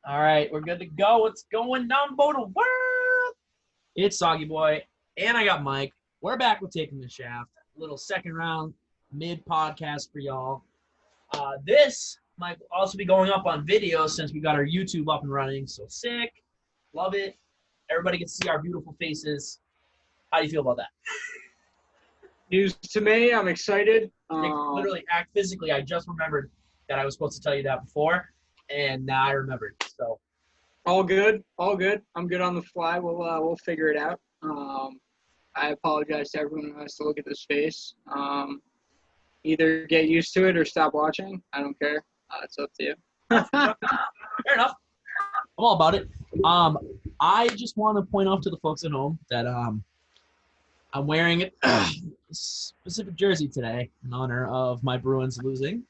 All right, we're good to go. What's going on, BOTA World? It's Soggy Boy, and I got Mike. We're back with Tapin the Shaft. A little second round mid-podcast for y'all. This might also be going up on video since we got our YouTube up and running. So sick. Love it. Everybody can see our beautiful faces. How do you feel about that? News to me. I'm excited. Literally, act physically. I just remembered that I was supposed to tell you that before, and now I remembered. So all good. I'm good on the fly. We'll figure it out. I apologize to everyone who has to look at this face. Either get used to it or stop watching. I don't care. It's up to you. Fair enough. I'm all about it. I just want to point off to the folks at home that I'm wearing a specific jersey today in honor of my Bruins losing.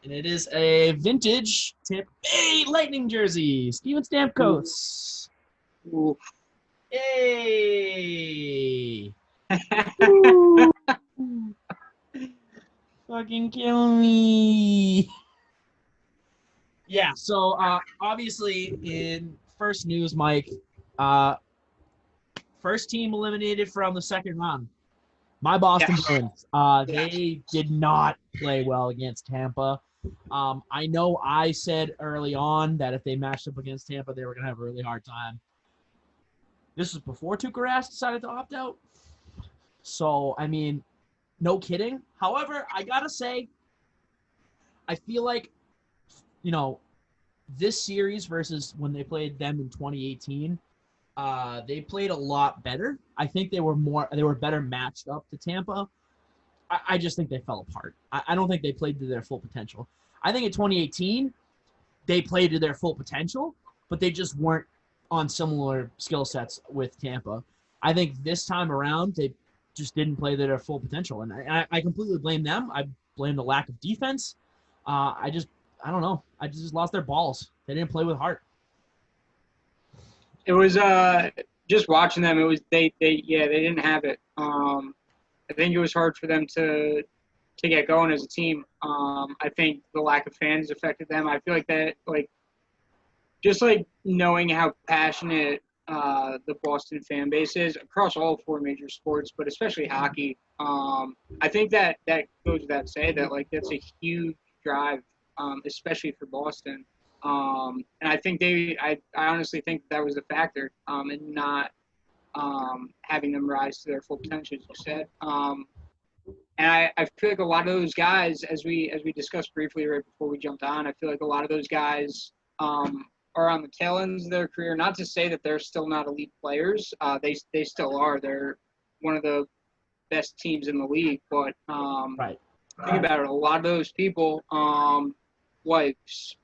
And it is a vintage Tampa Bay Lightning jersey. Steven Stamkos. Ooh. Hey! Fucking kill me. Yeah, so obviously in first news, Mike, first team eliminated from the second round. My Boston Bruins. They did not play well against Tampa. I know I said early on that if they matched up against Tampa, they were going to have a really hard time. This was before Tuukka Rask decided to opt out. So, I mean, no kidding. However, I got to say, I feel like, this series versus when they played them in 2018, they played a lot better. I think they were better matched up to Tampa. I just think they fell apart. I don't think they played to their full potential. I think in 2018, they played to their full potential, but they just weren't on similar skill sets with Tampa. I think this time around, they just didn't play to their full potential, and I completely blame them. I blame the lack of defense. I don't know. I just lost their balls. They didn't play with heart. It was just watching them. It was they didn't have it. I think it was hard for them to get going as a team. I think the lack of fans affected them. I feel like that, just knowing how passionate the Boston fan base is across all four major sports, but especially hockey. I think that goes without saying that that's a huge drive, especially for Boston. And I think I honestly think that was a factor in not having them rise to their full potential, as you said. And I feel like a lot of those guys, as we discussed briefly right before we jumped on, I feel like a lot of those guys are on the tail ends of their career. Not to say that they're still not elite players. They still are. They're one of the best teams in the league. But think about it. A lot of those people, wives,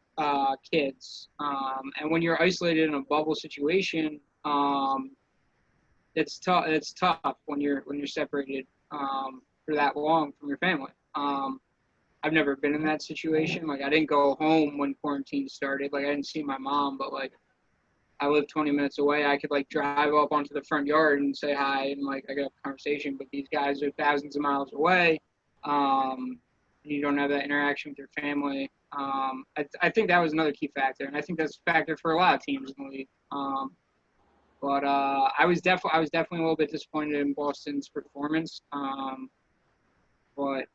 kids, and when you're isolated in a bubble situation, it's tough. It's tough when you're separated for that long from your family. I've never been in that situation. I didn't go home when quarantine started. I didn't see my mom, but I live 20 minutes away. I could drive up onto the front yard and say hi and I got a conversation. But these guys are thousands of miles away. And you don't have that interaction with your family. I think that was another key factor, and I think that's a factor for a lot of teams in the league. But I was definitely a little bit disappointed in Boston's performance. But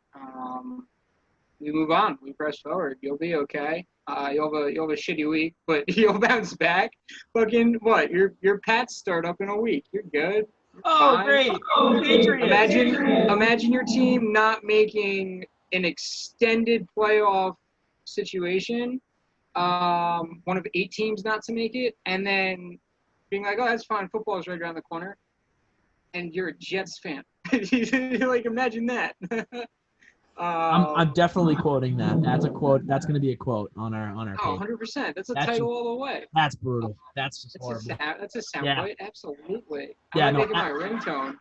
we move on. We press forward. You'll be okay. You'll have a shitty week, but you'll bounce back. Fucking what? Your Pats start up in a week. You're good. Oh, fine. Great! Patriots. Imagine your team not making an extended playoff situation. One of 8 teams not to make it, and then being oh, that's fine. Football's right around the corner, and you're a Jets fan. Imagine that. I'm definitely quoting that. That's a quote. That's going to be a quote on our page. 100%. That's a title all the way. That's brutal. That's just horrible. That's a soundbite. Absolutely. Yeah, I'm making my ringtone.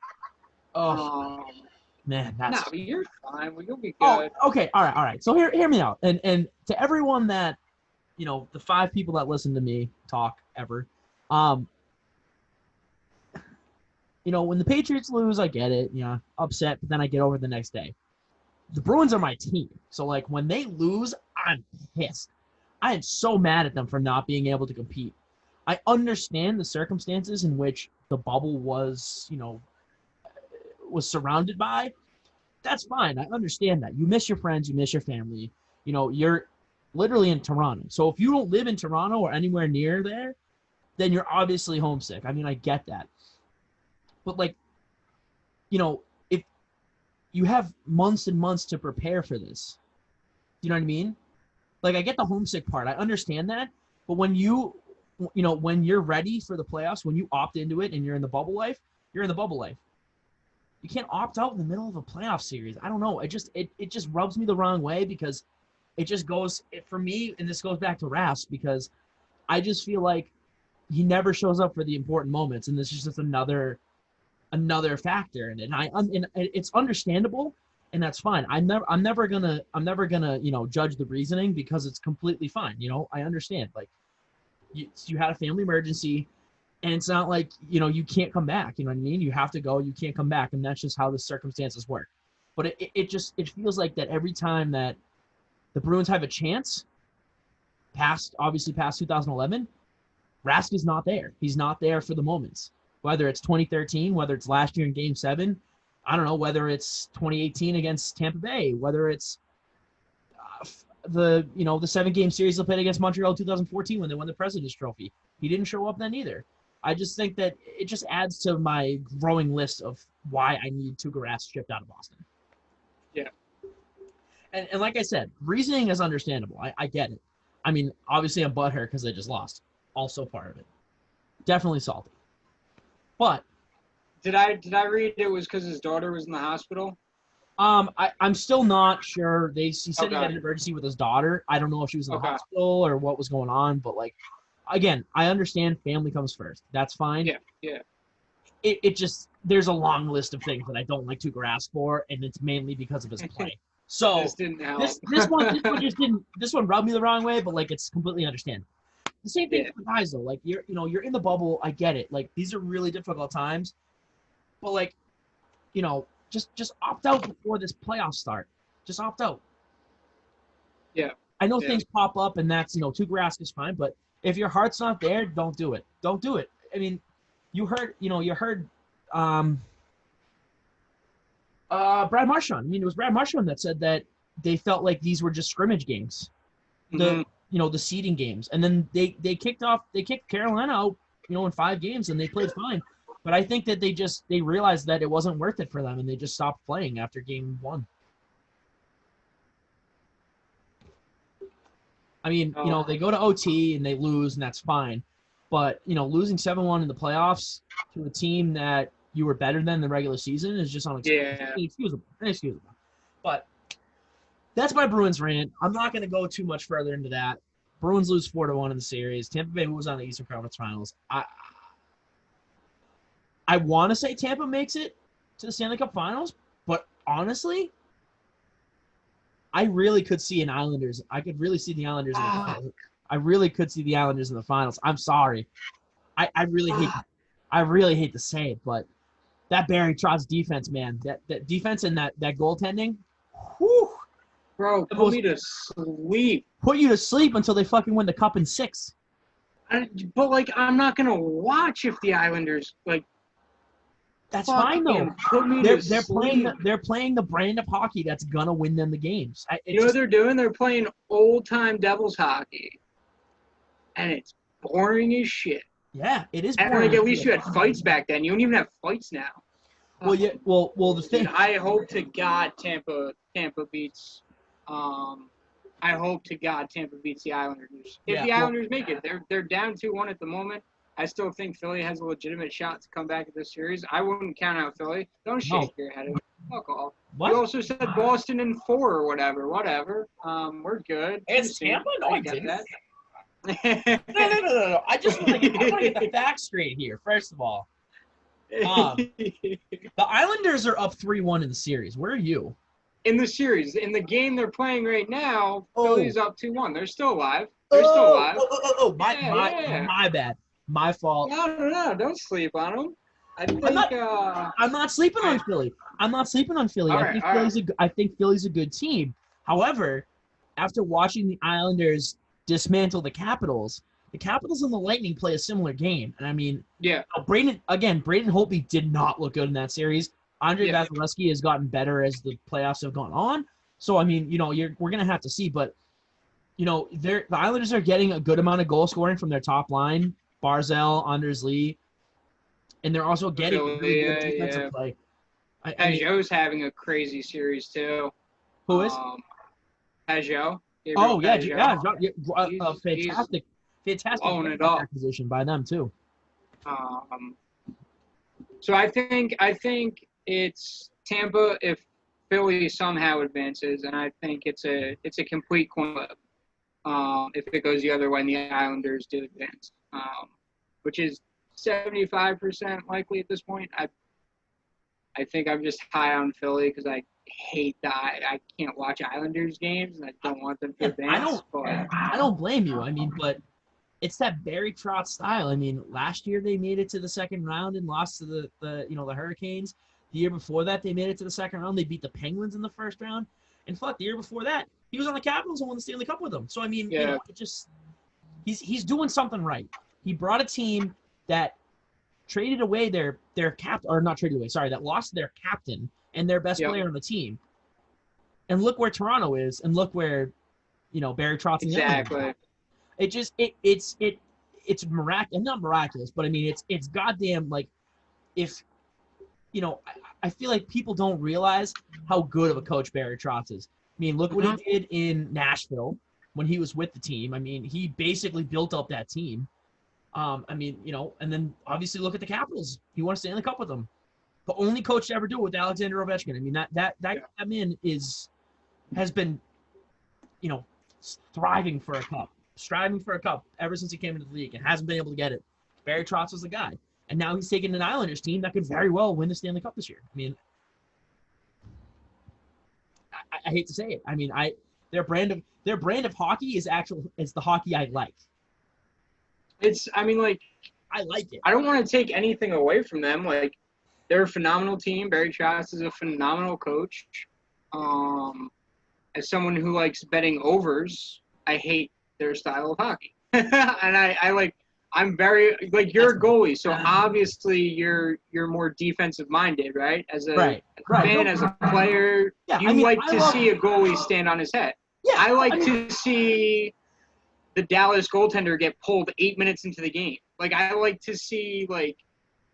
Oh, man. No, but you're fine. You'll be good. Oh, okay. All right. So hear me out. And to everyone that, the 5 people that listen to me talk ever, when the Patriots lose, I get it. Upset, but then I get over the next day. The Bruins are my team. So, when they lose, I'm pissed. I am so mad at them for not being able to compete. I understand the circumstances in which the bubble was, was surrounded by. That's fine. I understand that. You miss your friends, you miss your family. You're literally in Toronto. So if you don't live in Toronto or anywhere near there, then you're obviously homesick. I mean, I get that. But if you have months and months to prepare for this, you know what I mean? Like, I get the homesick part. I understand that. But when when you're ready for the playoffs, when you opt into it and you're in the bubble life, you're in the bubble life. You can't opt out in the middle of a playoff series. I don't know. It just rubs me the wrong way because it just goes for me, and this goes back to Rass, because I just feel like he never shows up for the important moments, and this is just another factor in it. And it's understandable, and that's fine. I'm never gonna judge the reasoning because it's completely fine. I understand. Like, you had a family emergency, and it's not like you can't come back. You know what I mean? You have to go. You can't come back, and that's just how the circumstances work. But it feels like that every time that the Bruins have a chance, past 2011, Rask is not there. He's not there for the moments. Whether it's 2013, whether it's last year in Game 7, I don't know, whether it's 2018 against Tampa Bay, whether it's the 7-game series they played against Montreal 2014 when they won the President's Trophy. He didn't show up then either. I just think that it just adds to my growing list of why I need Tuukka Rask shipped out of Boston. Yeah. And like I said, reasoning is understandable. I get it. I mean, obviously I'm butthurt because they just lost. Also part of it. Definitely salty. But did I read it was because his daughter was in the hospital? I'm still not sure. He said he had an emergency with his daughter. I don't know if she was in the hospital or what was going on, but again, I understand family comes first. That's fine. Yeah. It just, there's a long list of things that I don't like Tuukka Rask for, and it's mainly because of his play. So this didn't help. this one rubbed me the wrong way, but it's completely understandable. The same thing for guys though. You're in the bubble. I get it. These are really difficult times, but just opt out before this playoff start. Just opt out. Yeah. I know things pop up, and that's Tuukka Rask is fine, but if your heart's not there, don't do it. Don't do it. I mean, you heard Brad Marchand. I mean, it was Brad Marchand that said that they felt like these were just scrimmage games. The seeding games. And then they kicked Carolina out, in 5 games, and they played fine. But I think that they realized that it wasn't worth it for them, and they just stopped playing after game 1. I mean, they go to OT and they lose, and that's fine. But, losing 7-1 in the playoffs to a team that you were better than the regular season is just inexcusable. But that's my Bruins rant. I'm not going to go too much further into that. Bruins lose 4-1 in the series. Tampa Bay moves on to the Eastern Conference Finals. I want to say Tampa makes it to the Stanley Cup Finals, but honestly, I really could see an Islanders. I could really see the Islanders in the finals. I really could see the Islanders in the finals. I'm sorry. I really hate to say it, but that Barry Trotz defense, man, that defense and that goaltending, whew. Bro, put me to sleep. Put you to sleep until they fucking win the cup in 6. But I'm not gonna watch if the Islanders That's fine though. Put me they're to playing. sleep. They're playing the brand of hockey that's gonna win them the games. What they're doing? They're playing old time Devils hockey, and it's boring as shit. Yeah, it is. And boring. at least you had fights back then. You don't even have fights now. Well, yeah. Well, the thing. Dude, I hope to God Tampa beats. I hope to God Tampa beats the Islanders. If the Islanders make it, they're down 2-1 at the moment. I still think Philly has a legitimate shot to come back at this series. I wouldn't count out Philly. Don't shake your head. Fuck off. What? You also said Boston in 4 or whatever. We're good. It's Tampa? No, I get didn't. that. No. I just want to get the facts straight here, first of all. The Islanders are up 3-1 in the series. Where are you? In the series. In the game they're playing right now, Philly's up 2-1. They're still alive. My bad. My fault. No. Don't sleep on them. I'm not sleeping on Philly. I think Philly's a good team. However, after watching the Islanders dismantle the Capitals and the Lightning play a similar game. And I mean, Yeah. Braden Holtby did not look good in that series. Andrei Vasilevsky has gotten better as the playoffs have gone on. So, I mean, we're going to have to see. But, the Islanders are getting a good amount of goal scoring from their top line, Barzal, Anders Lee. And they're also getting really good defensive play. Pajot's having a crazy series, too. Who is? Pajot. Oh, yeah. Fantastic acquisition by them, too. So I think it's Tampa if Philly somehow advances, and I think it's a complete coin flip if it goes the other way and the Islanders do advance, which is 75% likely at this point. I think I'm just high on Philly because I hate that I can't watch Islanders games and I don't want them to advance. I don't blame you. I mean, but it's that Barry Trotz style. I mean, last year they made it to the second round and lost to the Hurricanes. The year before that, they made it to the second round. They beat the Penguins in the first round. And the year before that, he was on the Capitals and won the Stanley Cup with them. So I mean, he's doing something right. He brought a team that traded away that lost their captain and their best player on the team. And look where Toronto is, and look where, Barry Trotz and exactly. It's miraculous. Not miraculous, but I mean, it's goddamn if I feel like people don't realize how good of a coach Barry Trotz is. I mean, look what he did in Nashville when he was with the team. I mean, he basically built up that team. And then obviously look at the Capitals. He won a Stanley Cup with them. The only coach to ever do it with Alexander Ovechkin. I mean, that man has been, striving for a cup ever since he came into the league and hasn't been able to get it. Barry Trotz was the guy. And now he's taking an Islanders team that could very well win the Stanley Cup this year. I mean, I hate to say it. I mean, their brand of hockey is the hockey I like. I like it. I don't want to take anything away from them. Like, they're a phenomenal team. Barry Trotz is a phenomenal coach. As someone who likes betting overs, I hate their style of hockey. And I'm very you're a goalie, so obviously you're more defensive minded, right? As a fan, as a player, you see a goalie stand on his head. Yeah, I like to see the Dallas goaltender get pulled 8 minutes into the game. I like to see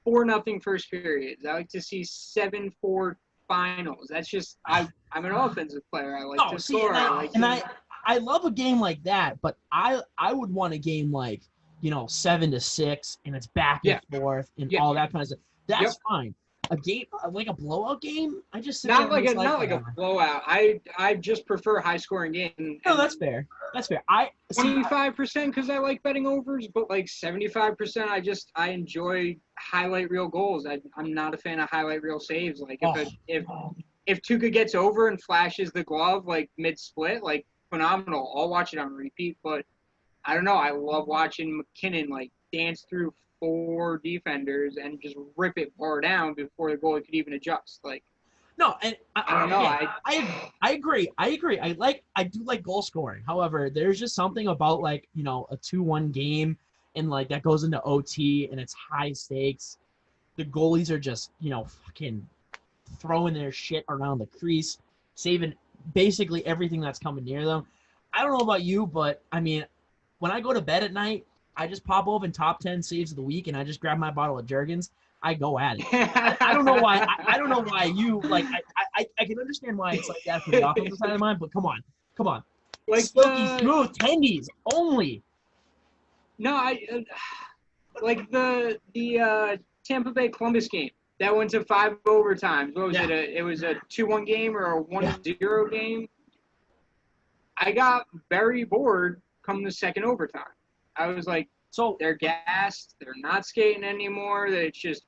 4-0 first periods. I like to see 7-4 finals. That's just I'm an offensive player. I like to score. I love a game like that, but I would want a game 7-6 and it's back and forth and all that kind of stuff. That's fine. A game like a blowout game, I just not like a blowout. I just prefer high scoring game. No, that's fair. That's fair. 25% because I like betting overs, but 75% I enjoy highlight reel goals. I'm not a fan of highlight reel saves. If Tuukka gets over and flashes the glove mid split, phenomenal. I'll watch it on repeat. But I don't know. I love watching McKinnon dance through 4 defenders and just rip it far down before the goalie could even adjust. No, and I don't know. I agree. I do like goal scoring. However, there's just something about a 2-1 game and that goes into OT and it's high stakes. The goalies are just fucking throwing their shit around the crease, saving basically everything that's coming near them. I don't know about you, but I mean, when I go to bed at night, I just pop open top 10 saves of the week and I just grab my bottle of Jergens. I go at it. I don't know why. I don't know why you I can understand why it's like that for the offensive side of mine, but come on. Silky smooth tendies only. No, the Tampa Bay Columbus game that went to 5 overtimes. What was it? It was a 2-1 game or a 1-0 game. I got very bored come the second overtime. I was so they're gassed. They're not skating anymore. It's just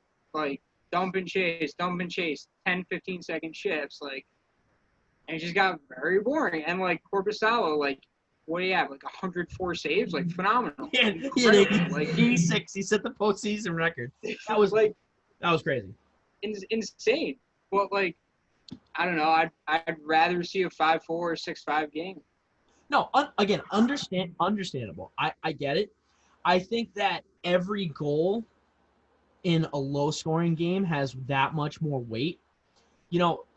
dump and chase, 10, 15-second shifts. And it just got very boring. And Korpisalo, what do you have? 104 saves? Phenomenal. Yeah, 86. He set the postseason record. That was that was crazy. Insane. But I don't know. I'd rather see a 5-4 or 6-5 game. No, again, understandable. I get it. I think that every goal in a low scoring game has that much more weight.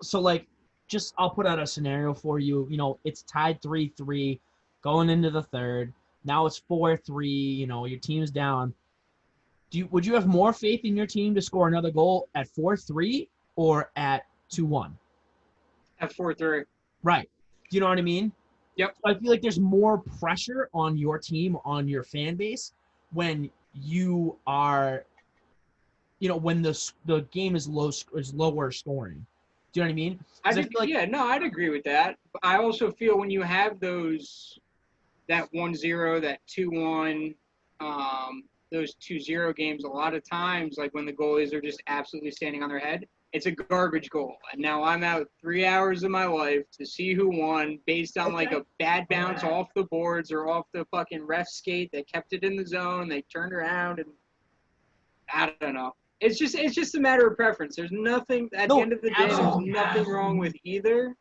So like, just I'll put out a scenario for you. It's tied 3-3 going into the third. Now it's 4-3. Your team's down. Would you have more faith in your team to score another goal at 4-3 or at 2-1? At 4-3. Right. Do you know what I mean? Yep. I feel like there's more pressure on your team, on your fan base, when you are, when the game is lower scoring. Do you know what I mean? I'd agree with that. But I also feel when you have that 1-0, that 2-1, those 2-0 games, a lot of times, like when the goalies are just absolutely standing on their head, it's a garbage goal. And now I'm out 3 hours of my life to see who won based on like a bad bounce off the boards or off the fucking ref skate that kept it in the zone. They turned around and I don't know. It's just a matter of preference. There's nothing at the end of the day. There's nothing wrong with either.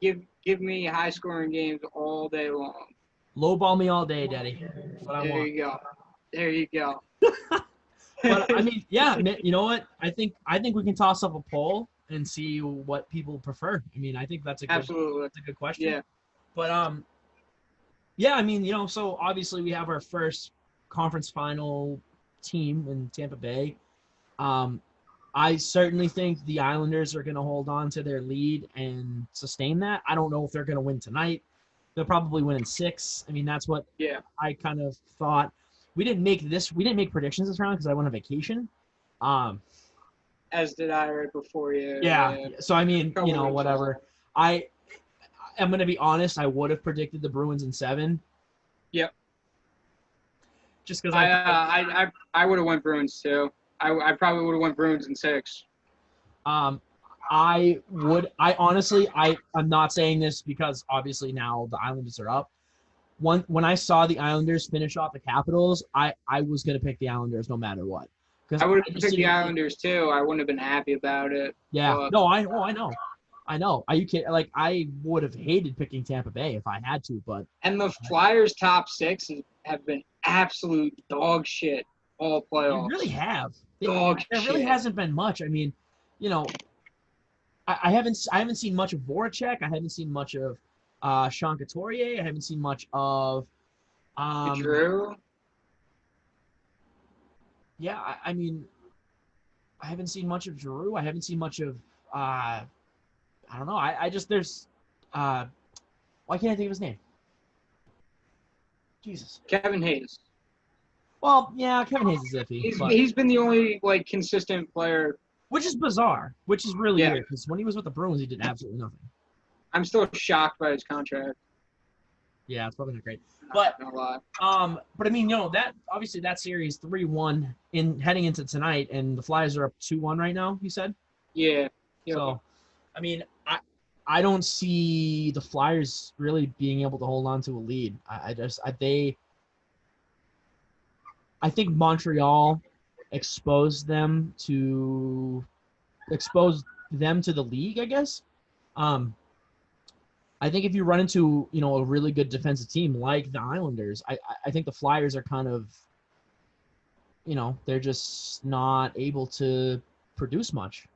Give me high scoring games all day long. Low ball me all day, Daddy. There you go. But I mean, yeah, you know what? I think we can toss up a poll and see what people prefer. I mean, I think that's a good question. Yeah. But yeah, I mean, so obviously we have our first conference final team in Tampa Bay. I certainly think the Islanders are going to hold on to their lead and sustain that. I don't know if they're going to win tonight. They'll probably win in 6. I mean, that's what I kind of thought. We didn't make predictions this round because I went on vacation. As did I right before you. Yeah. So I mean, whatever. I'm going to be honest. I would have predicted the Bruins in 7. Yep. Just because I would have went Bruins too. I probably would have went Bruins in 6. I'm not saying this because obviously now the Islanders are up. When I saw the Islanders finish off the Capitals, I was going to pick the Islanders no matter what. I would have picked the Islanders too. I wouldn't have been happy about it. Yeah. No, I know. Are you kidding? Like, I would have hated picking Tampa Bay if I had to, but. And the Flyers' top 6 have been absolute dog shit all playoffs. They really have. There really hasn't been much. I mean, I haven't seen much of Voracek. I haven't seen much of Sean Couturier. I haven't seen much of Drew. Yeah, I mean, I haven't seen much of Giroux. I haven't seen much of I don't know. I just there's why can't I think of his name? Jesus. Kevin Hayes. Well, yeah, Kevin Hayes is iffy. He's been the only consistent player. Which is bizarre. Which is really weird because when he was with the Bruins, he did absolutely nothing. I'm still shocked by his contract. Yeah, it's probably not great. But not a lot. But I mean, that obviously that series 3-1 in heading into tonight, and the Flyers are up 2-1 right now. You said. Yeah. Yep. So, I mean, I don't see the Flyers really being able to hold on to a lead. I think Montreal exposed them to the league, I guess. I think if you run into, a really good defensive team like the Islanders, I think the Flyers are kind of, they're just not able to produce much.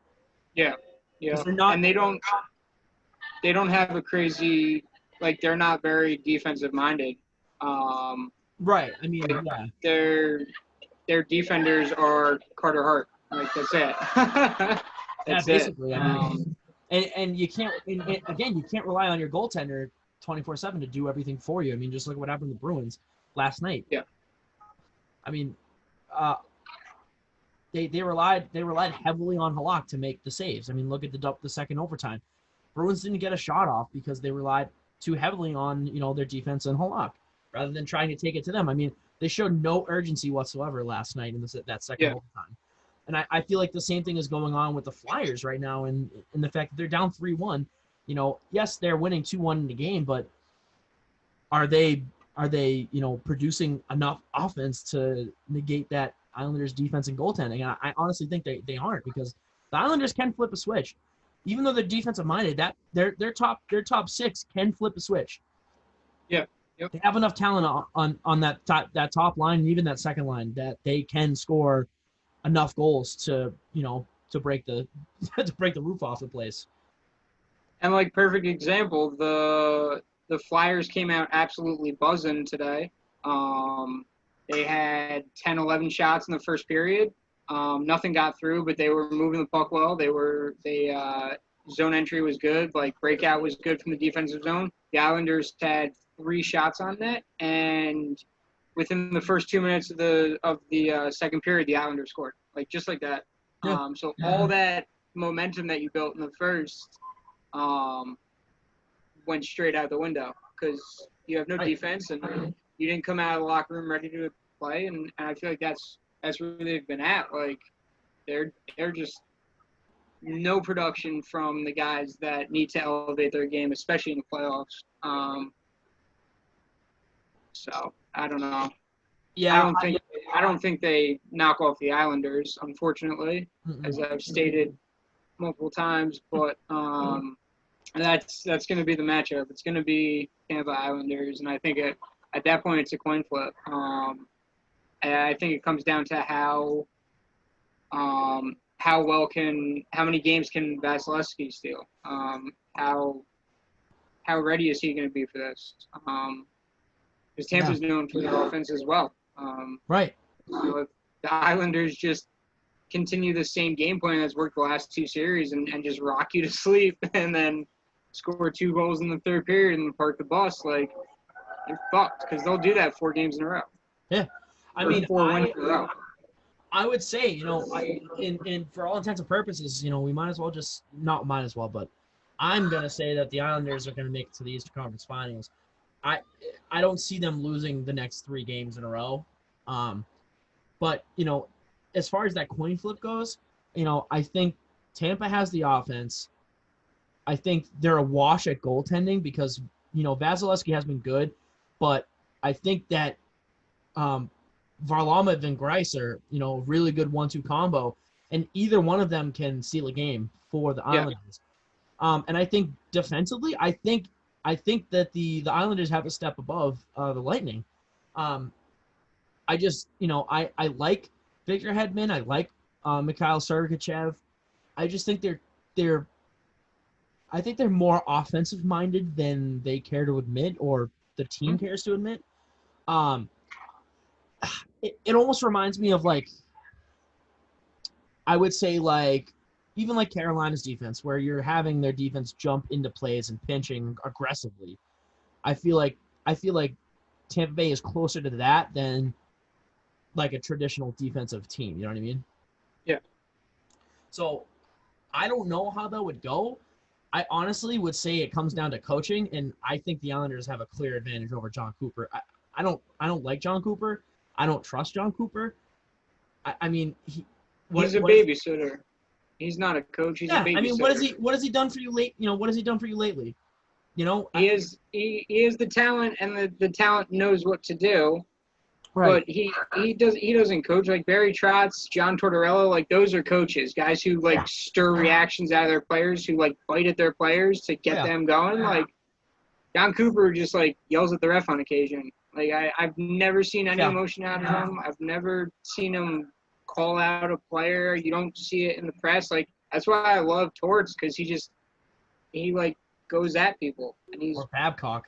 Yeah. Yeah. And they don't have a crazy, they're not very defensive minded. Right. I mean, their defenders are Carter Hart. That's it. That's basically. it. I mean, and you can't, again, you can't rely on your goaltender 24/7 to do everything for you. I mean, just look at what happened to the Bruins last night. Yeah. I mean, they relied heavily on Halak to make the saves. I mean, look at the second overtime. Bruins didn't get a shot off because they relied too heavily on, their defense and Halak rather than trying to take it to them. I mean, they showed no urgency whatsoever last night in that second overtime. And I feel like the same thing is going on with the Flyers right now in the fact that they're down 3-1. Yes, they're winning 2-1 in the game, but are they producing enough offense to negate that Islanders defense and goaltending? And I honestly think they aren't, because the Islanders can flip a switch. Even though they're defensive minded, that their top 6 can flip a switch. Yeah. Yep. They have enough talent on that top line and even that second line that they can score enough goals to to break the to break the roof off the place. And like perfect example, the Flyers came out absolutely buzzing today. They had 10, 11 shots in the first period. Nothing got through, but they were moving the puck well. Zone entry was good. Like breakout was good from the defensive zone. The Islanders had 3 shots on net, and within the first 2 minutes of the second period, the Islanders scored. Like just like that. Yeah. So all that momentum that you built in the first went straight out the window because you have no defense and you didn't come out of the locker room ready to play. And I feel like that's where they've been at. Like they're just no production from the guys that need to elevate their game, especially in the playoffs. So I don't know. Yeah, I don't think they knock off the Islanders, unfortunately, as I've stated multiple times. But that's going to be the matchup. It's going to be Tampa Islanders, and I think at that point it's a coin flip. And I think it comes down to how many games can Vasilevsky steal? How ready is he going to be for this? Because Tampa's known for their offense as well. right. So if the Islanders just continue the same game plan that's worked the last 2 series and just rock you to sleep and then score 2 goals in the third period and park the bus, like, you're fucked because they'll do that 4 games in a row. Yeah. I mean, 4 wins in a row. I would say, in for all intents and purposes, we might as well but I'm going to say that the Islanders are going to make it to the Eastern Conference Finals. I don't see them losing the next 3 games in a row. But, as far as that coin flip goes, I think Tampa has the offense. I think they're a wash at goaltending because, Vasilevsky has been good, but I think that Varlamov and Greiss are, really good 1-2 combo, and either one of them can seal a game for the Islanders. And I think defensively, I think that the Islanders have a step above the Lightning. I just, I like Victor Hedman. I like Mikhail Sergachev. I just think they're more offensive minded than they care to admit or the team cares to admit. It almost reminds me of I would say even like Carolina's defense, where you're having their defense jump into plays and pinching aggressively. I feel like Tampa Bay is closer to that than like a traditional defensive team. You know what I mean? Yeah. So I don't know how that would go. I honestly would say it comes down to coaching, and I think the Islanders have a clear advantage over John Cooper. I don't like John Cooper. I don't trust John Cooper. I mean, he's a babysitter. He's not a coach. He's a babysitter. I mean, what has he done for you what has he done for you lately? He is the talent, and the talent knows what to do. Right. But he doesn't coach. Like Barry Trotz, John Tortorella, like those are coaches, guys who stir reactions out of their players, who fight at their players to get them going. Like John Cooper just yells at the ref on occasion. Like I've never seen any emotion out of him. I've never seen him call out a player. You don't see it in the press. Like that's why I love Torts, because he goes at people, and or Babcock.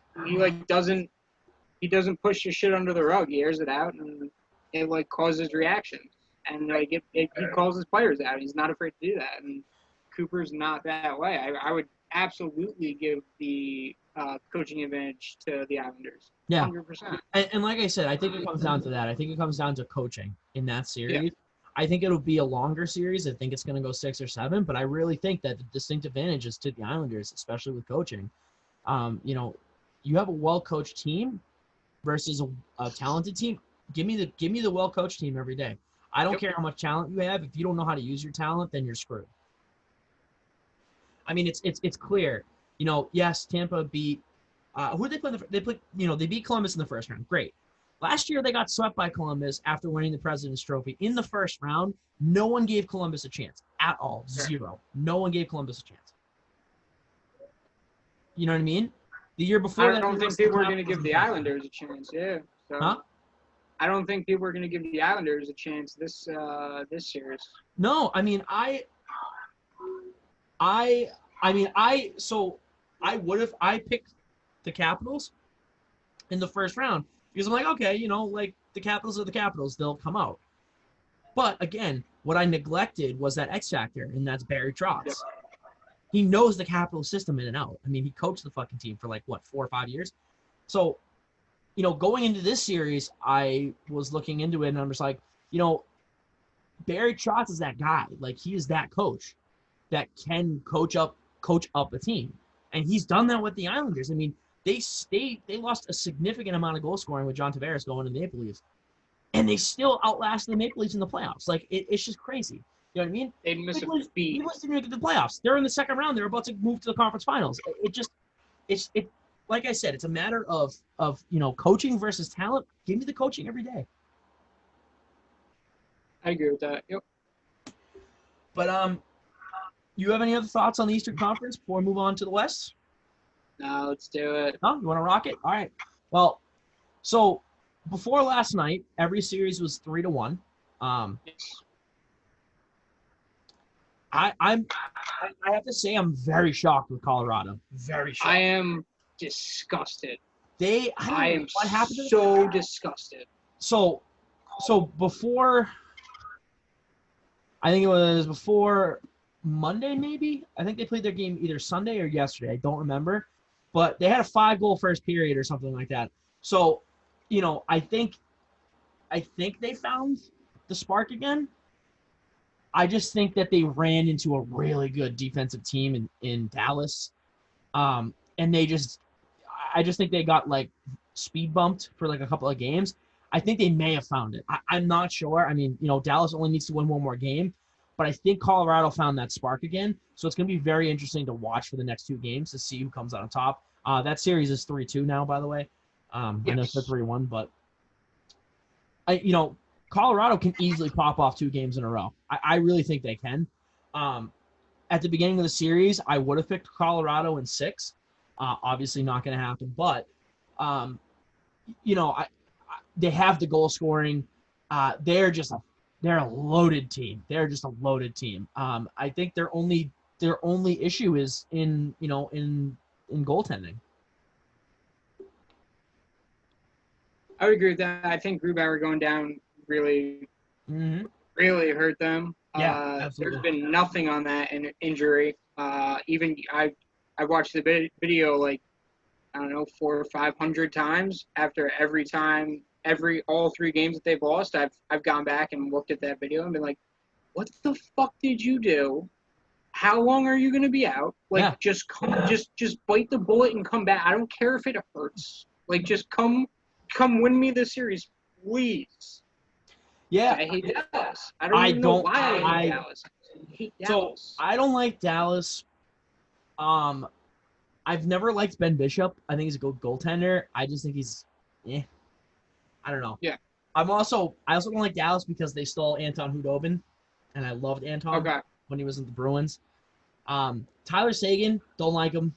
He doesn't push your shit under the rug. He airs it out, and it causes reactions. And he calls his players out. He's not afraid to do that. And Cooper's not that way. I would absolutely give the coaching advantage to the Islanders. Yeah, 100%. And like I said, I think it comes down to that. I think it comes down to coaching in that series. Yeah. I think it'll be a longer series. I think it's going to go 6 or 7, but I really think that the distinct advantage is to the Islanders, especially with coaching. You have a well-coached team versus a talented team. Give me the well-coached team every day. I don't care how much talent you have. If you don't know how to use your talent, then you're screwed. I mean, it's clear. Yes, Tampa beat who did they play? They beat Columbus in the first round. Great. Last year they got swept by Columbus after winning the President's Trophy in the first round. No one gave Columbus a chance at all. Zero. No one gave Columbus a chance. You know what I mean? The year before I don't think people were going to give the Islanders a chance. Yeah. So. Huh? I don't think people are going to give the Islanders a chance this series. No, I mean I picked the Capitals in the first round because I'm like, okay, like the Capitals are the Capitals, they'll come out. But again, what I neglected was that X factor, and that's Barry Trotz. Yep. He knows the Capital system in and out. I mean, he coached the fucking team for like 4 or 5 years. So, going into this series, I was looking into it and I'm just like, Barry Trotz is that guy. Like, he is that coach that can coach up a team. And he's done that with the Islanders. I mean, they lost a significant amount of goal scoring with John Tavares going to the Maple Leafs. And they still outlasted the Maple Leafs in the playoffs. Like, it's just crazy. You know what I mean? They missed a beat. They didn't make it to the playoffs. They're in the second round. They're about to move to the conference finals. It's like I said, it's a matter of coaching versus talent. Give me the coaching every day. I agree with that. Yep. But you have any other thoughts on the Eastern Conference before we move on to the West? No, let's do it. No, you want to rock it? All right. Well, so before last night, every series was 3-1. I have to say I'm very shocked with Colorado. Very shocked. I am disgusted. I am what happened so disgusted. So before, I think it was before Monday, maybe. I think they played their game either Sunday or yesterday. I don't remember, but they had a 5-goal first period or something like that. So, I think they found the spark again. I just think that they ran into a really good defensive team in Dallas, and I just think they got like speed bumped for like a couple of games. I think they may have found it. I'm not sure. I mean, Dallas only needs to win one more game, but I think Colorado found that spark again. So it's going to be very interesting to watch for the next 2 games to see who comes out on top. That series is 3-2 now, by the way. Yes. I know it's 3-1, but Colorado can easily pop off 2 games in a row. I really think they can. At the beginning of the series, I would have picked Colorado in 6. Obviously not going to happen, but they have the goal scoring. They're a loaded team. They're just a loaded team. I think their only issue is in goaltending. I would agree with that. I think Grubauer going down really hurt them. Yeah, absolutely. There's been nothing on that injury. Even I watched the video like, I don't know, 400 or 500 times. After all 3 games that they've lost, I've gone back and looked at that video and been like, what the fuck did you do? How long are you going to be out? Like, yeah. just bite the bullet and come back. I don't care if it hurts. Like, just come win me this series, please. Yeah. I hate Dallas. I don't even know why I hate Dallas. I hate Dallas. So, I don't like Dallas. I've never liked Ben Bishop. I think he's a good goaltender. I just think he's I don't know. Yeah. I also don't like Dallas because they stole Anton Hudobin, and I loved Anton when he was in the Bruins. Tyler Seguin, don't like him.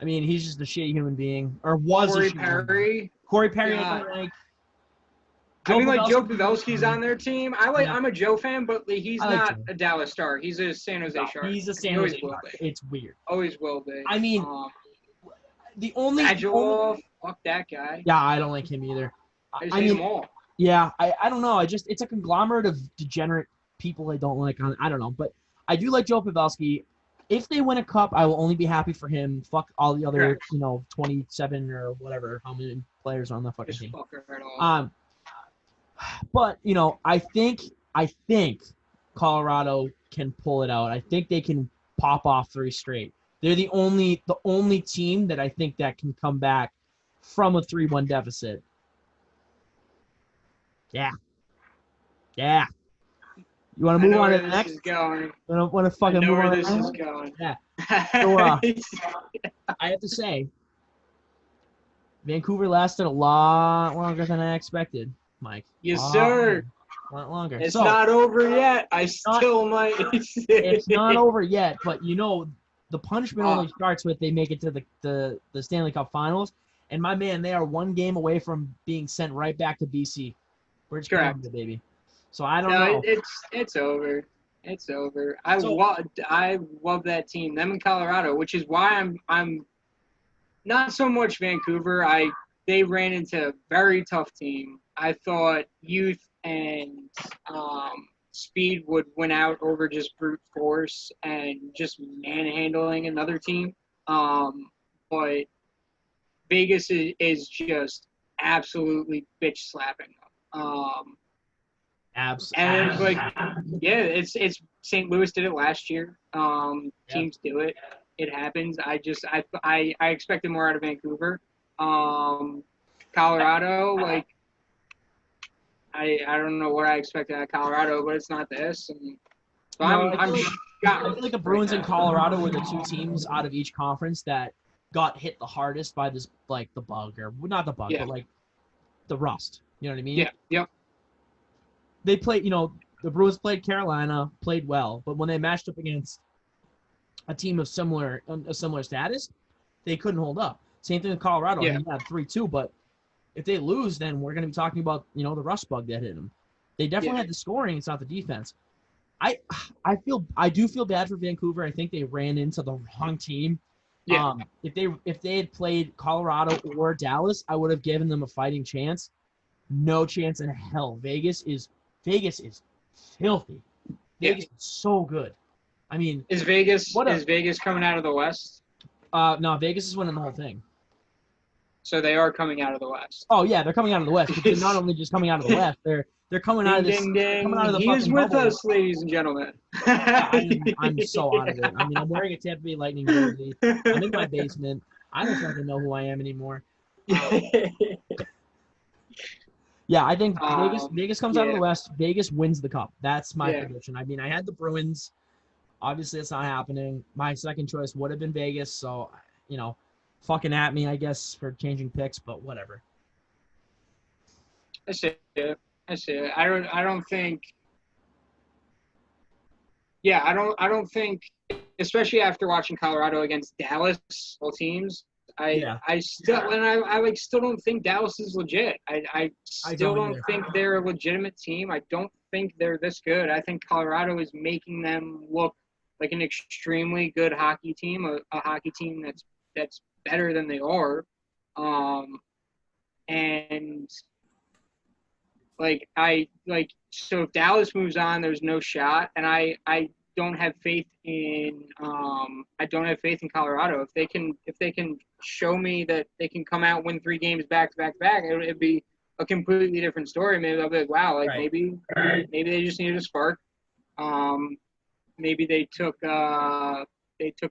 I mean, he's just a shitty human being, or was Corey a shitty Perry. Corey Perry, I don't like. Joe Pavelski's on their team. I'm a Joe fan, but he's not a Dallas Star. He's a San Jose Shark. He's a San Jose Shark. It's weird. Always will be. I mean, fuck that guy. Yeah, I don't like him either. I hate them all. Yeah, I don't know. It's a conglomerate of degenerate people I don't like. I don't know, but I do like Joe Pavelski. If they win a cup, I will only be happy for him. Fuck all the other, 27 or whatever, how many players are on the fucking team. But I think Colorado can pull it out. I think they can pop off 3 straight. They're the only team that I think that can come back from a 3-1 deficit. Yeah. You want to move on to the next? Want to fucking move on? This is going. Yeah. So, I have to say, Vancouver lasted a lot longer than I expected, Mike. Yes, sir. A lot longer. It's not over yet. I still might. It's not over yet, but the punishment only starts with they make it to the Stanley Cup Finals. And my man, they are one game away from being sent right back to BC. We're just Correct. the baby. So I don't know. It's over. It's over. I love that team. Them in Colorado, which is why I'm not so much Vancouver. They ran into a very tough team. I thought youth and speed would win out over just brute force and just manhandling another team. But Vegas is just absolutely bitch slapping them. Absolutely. And it's it's St. Louis did it last year. Teams do it. It happens. I expected more out of Vancouver. Colorado, I don't know what I expected out of Colorado, but it's not this. And so I feel like the Bruins and Colorado were the two teams out of each conference that got hit the hardest by this, the bug, or not the bug, but the rust. You know what I mean? Yeah. Yep. They played, the Bruins played Carolina, played well, but when they matched up against a team of a similar status, they couldn't hold up. Same thing with Colorado. Yeah. I mean, 3-2, but if they lose, then we're going to be talking about, the rust bug that hit them. They definitely had the scoring. It's not the defense. I do feel bad for Vancouver. I think they ran into the wrong team. Yeah. If they had played Colorado or Dallas, I would have given them a fighting chance. No chance in hell. Vegas is filthy. Vegas is so good. I mean, is Vegas coming out of the West? No, Vegas is winning the whole thing. So they are coming out of the West. Oh yeah, they're coming out of the West. But they're not only just coming out of the West, they're coming out of this. Coming out of the he is with bubble. us, ladies and gentlemen. I'm so out of it. I mean, I'm wearing a Tampa Bay Lightning jersey. I'm in my basement. I don't fucking know who I am anymore. Yeah, I think Vegas comes out of the West. Vegas wins the cup. That's my prediction. I mean, I had the Bruins. Obviously, it's not happening. My second choice would have been Vegas. So, fucking at me, I guess, for changing picks, but whatever. I see it. I don't think. Yeah, I don't think, especially after watching Colorado against Dallas, all teams. I still don't think Dallas is legit. I still don't think they're a legitimate team. I don't think they're this good. I think Colorado is making them look like an extremely good hockey team, a hockey team that's better than they are. So if Dallas moves on, there's no shot, and I don't have faith in Colorado. If they can show me that they can come out and win 3 games back to back, it'd be a completely different story. Maybe they'll be like, wow, maybe they just needed a spark. Maybe they took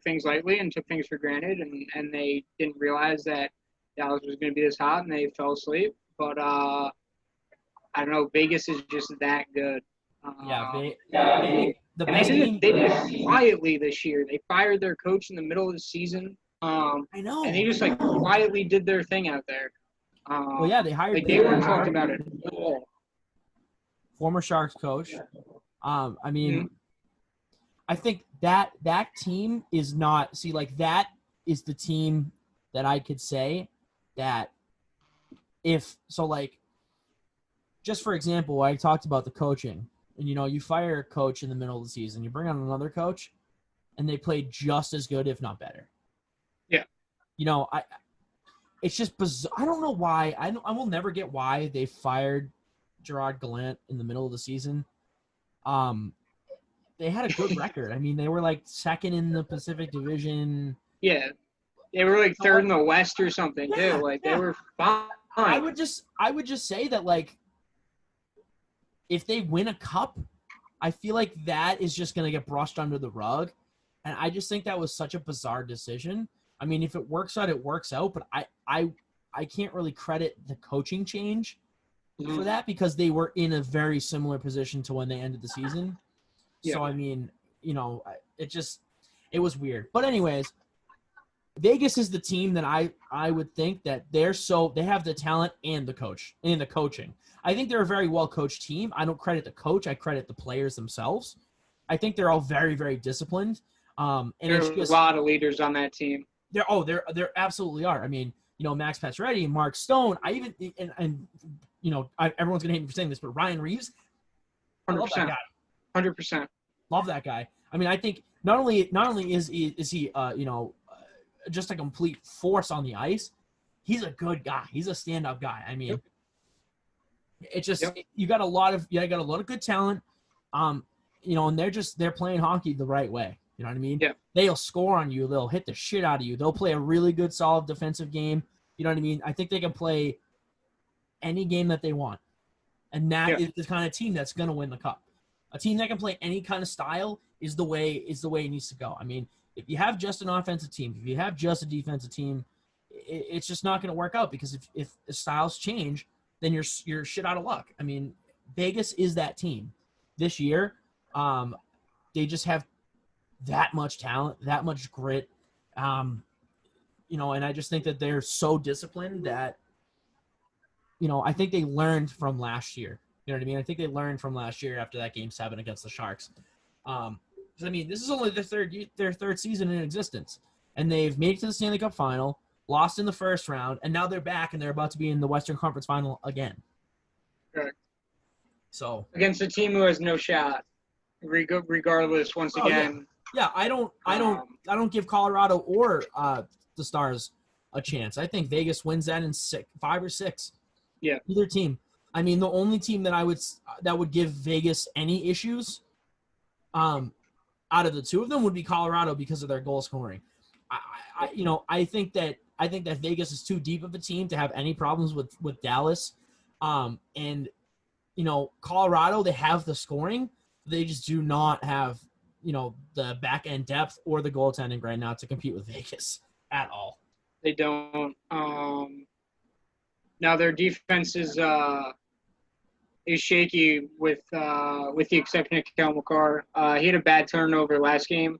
things lightly and took things for granted, and they didn't realize that Dallas was going to be this hot, and they fell asleep. But I don't know. Vegas is just that good. The best they did it quietly this year. They fired their coach in the middle of the season. I know. And they just quietly did their thing out there. They hired. They weren't talking about it at all. Former Sharks coach. I mean, I think that team is not. See, that is the team that I could say that just for example, I talked about the coaching. And, you fire a coach in the middle of the season. You bring on another coach, and they play just as good, if not better. Yeah. It's just bizarre. I don't know why. I will never get why they fired Gerard Gallant in the middle of the season. They had a good record. I mean, they were, second in the Pacific Division. Yeah. They were, third in the West or something, too. They were fine. I would just say that, if they win a cup, I feel like that is just going to get brushed under the rug. And I just think that was such a bizarre decision. I mean, if it works out, it works out. But I can't really credit the coaching change for that because they were in a very similar position to when they ended the season. Yeah. So, I mean, it was weird. But anyways, Vegas is the team that I would think that they have the talent and the coach and the coaching. I think they're a very well-coached team. I don't credit the coach. I credit the players themselves. I think they're all very, very disciplined. And There it's are a just lot of leaders on that team. there absolutely are. I mean, Max Pacioretty, Mark Stone. I even and everyone's gonna hate me for saying this, but Ryan Reeves, I love that 100%. guy. 100%. Love that guy. I mean, I think not only is he just a complete force on the ice, he's a good guy. He's a stand-up guy. I mean, it's just you got a lot of good talent. And they're playing hockey the right way. You know what I mean? Yeah. They'll score on you. They'll hit the shit out of you. They'll play a really good, solid defensive game. You know what I mean? I think they can play any game that they want. And that is the kind of team that's going to win the cup. A team that can play any kind of style is the way it needs to go. I mean, if you have just an offensive team, if you have just a defensive team, it's just not going to work out, because if the styles change, then you're shit out of luck. I mean, Vegas is that team this year. They just have that much talent, that much grit. And I just think that they're so disciplined that, I think they learned from last year. You know what I mean? I think they learned from last year after that Game 7 against the Sharks. Because, I mean, this is only their third season in existence. And they've made it to the Stanley Cup final, lost in the first round, and now they're back and they're about to be in the Western Conference final again. Correct. So against a team who has no shot, regardless. Once again, I don't give Colorado or the Stars a chance. I think Vegas wins that in 5 or 6. Yeah, either team. I mean, the only team that would give Vegas any issues, out of the two of them, would be Colorado because of their goal scoring. I think that Vegas is too deep of a team to have any problems with Dallas. And Colorado, they have the scoring, they just do not have the back end depth or the goaltending right now to compete with Vegas at all. They don't. Now their defense is shaky with the exception of Kel McCarr. He had a bad turnover last game,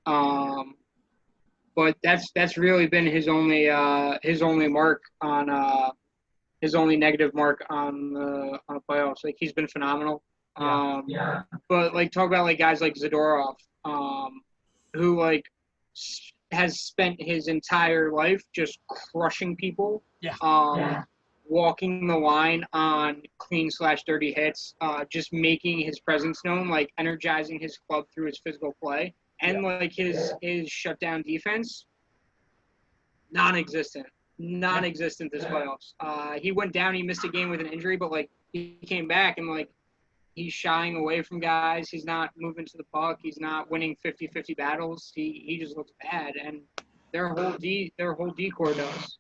but that's really been his only mark on his only negative mark on the playoffs. Like, he's been phenomenal. But talk about guys like Zadorov, who has spent his entire life just crushing people. Walking the line on clean/dirty hits, just making his presence known, energizing his club through his physical play, and his shutdown defense, non-existent this playoffs. He went down, he missed a game with an injury, but he came back and he's shying away from guys. He's not moving to the puck. He's not winning 50-50 battles. He just looks bad, and their whole decor does.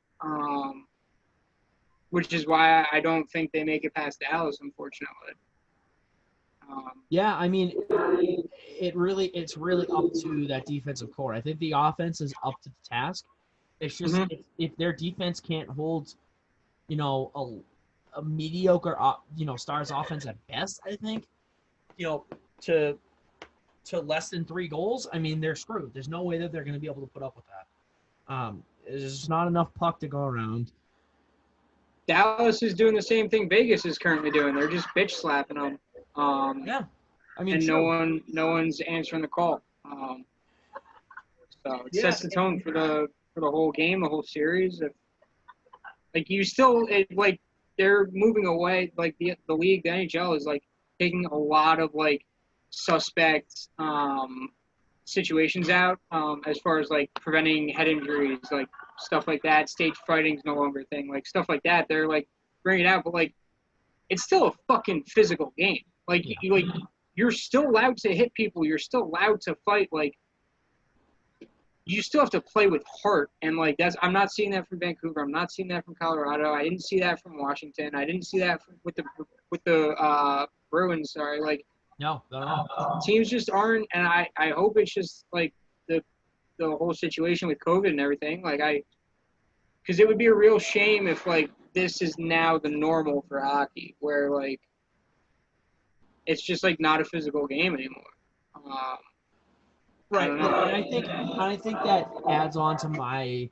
Which is why I don't think they make it past Dallas, unfortunately. I mean, it's really up to that defensive core. I think the offense is up to the task. It's just if their defense can't hold, a mediocre, Stars offense at best, I think, to less than 3 goals, I mean, they're screwed. There's no way that they're going to be able to put up with that. There's just not enough puck to go around. Dallas is doing the same thing Vegas is currently doing. They're just bitch slapping them. I mean, and no one's answering the call. So it sets the tone for the whole game, the whole series. They're moving away. The league, the NHL is taking a lot of suspect situations out, as far as preventing head injuries, stuff like that. Stage fighting's no longer a thing, stuff like that. They're bringing it out, but it's still a fucking physical game. You're still allowed to hit people. You're still allowed to fight. You still have to play with heart, and I'm not seeing that from Vancouver. I'm not seeing that from Colorado. I didn't see that from Washington. I didn't see that with the Bruins. Sorry, no. Teams just aren't, and I hope it's just the whole situation with COVID and everything. Because it would be a real shame if this is now the normal for hockey, where it's just not a physical game anymore. Right, and I think that adds on to my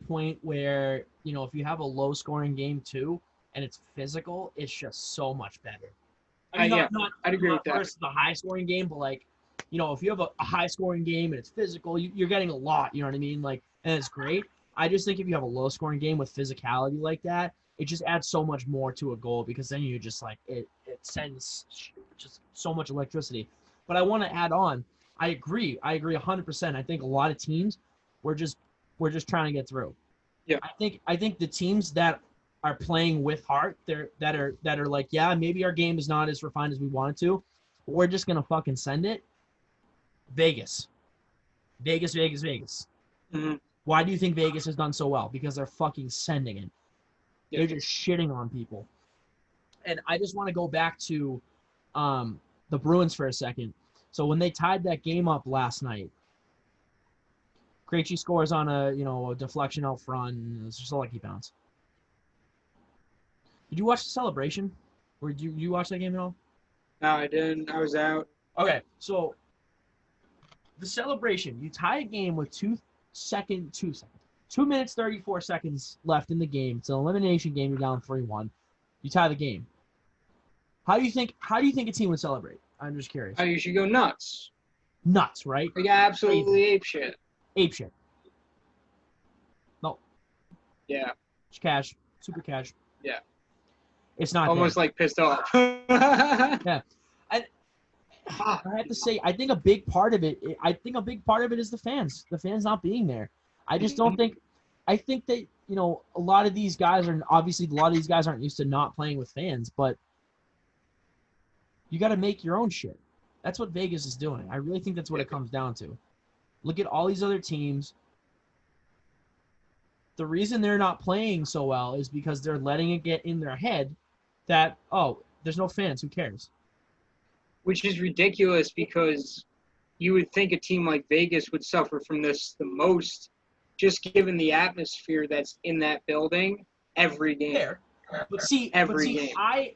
point where if you have a low scoring game too and it's physical, it's just so much better. I mean, I'd agree with that. Versus the high scoring game, but if you have a high scoring game and it's physical, you're getting a lot. You know what I mean? Like, and it's great. I just think if you have a low scoring game with physicality like that, it just adds so much more to a goal because then you just like it sends just so much electricity. But I want to add on. I agree 100%. I think a lot of teams we're just trying to get through. Yeah. I think the teams that are playing with heart, that are like, yeah, maybe our game is not as refined as we want it to, but we're just gonna fucking send it. Vegas. Mm-hmm. Why do you think Vegas has done so well? Because they're fucking sending it. Yeah. They're just shitting on people. And I just want to go back to the Bruins for a second. So when they tied that game up last night, Krejci scores on a deflection out front, and it's just a lucky bounce. Did you watch the celebration? Or did you watch that game at all? No, I didn't. I was out. Okay, so the celebration, you tie a game with 2 minutes 34 seconds left in the game. It's an elimination game. You're down 3-1. You tie the game. How do you think a team would celebrate? I'm just curious. Oh, you should go nuts. Nuts, right? Like absolutely ape shit. Ape shit. No. Yeah. Cash. Super cash. Yeah. It's not almost there. like pissed off. Yeah. I have to say, I think a big part of it is the fans. The fans not being there. I just don't think. I think that a lot of these guys aren't used to not playing with fans, but you got to make your own shit. That's what Vegas is doing. I really think that's what it comes down to. Look at all these other teams. The reason they're not playing so well is because they're letting it get in their head that, oh, there's no fans. Who cares? Which is ridiculous because you would think a team like Vegas would suffer from this the most, just given the atmosphere that's in that building every game. Fair. But see, game.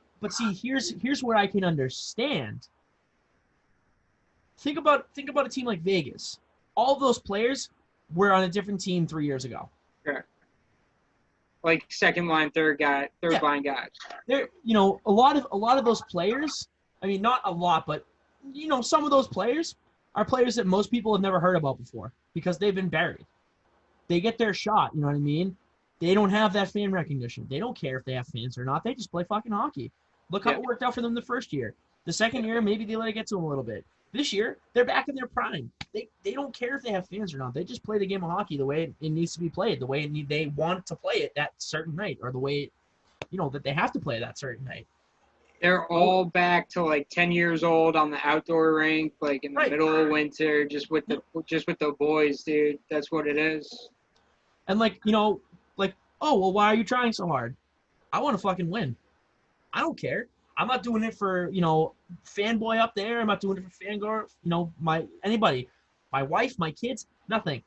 Here's where I can understand. Think about a team like Vegas. All those players were on a different team 3 years ago. Sure. Like second line, third line guys. There, a lot of those players. I mean, not a lot, but some of those players are players that most people have never heard about before because they've been buried. They get their shot. You know what I mean? They don't have that fan recognition. They don't care if they have fans or not. They just play fucking hockey. Look how it worked out for them the first year. The second year, maybe they let it get to them a little bit. This year, they're back in their prime. They don't care if they have fans or not. They just play the game of hockey the way it needs to be played, the way they want to play it that certain night, or the way, that they have to play that certain night. They're all back to like 10 years old on the outdoor rink, like in the middle of winter, just with the boys, dude. That's what it is. And oh, well, why are you trying so hard? I want to fucking win. I don't care. I'm not doing it for, fanboy up there. I'm not doing it for fangirl, anybody. My wife, my kids, nothing.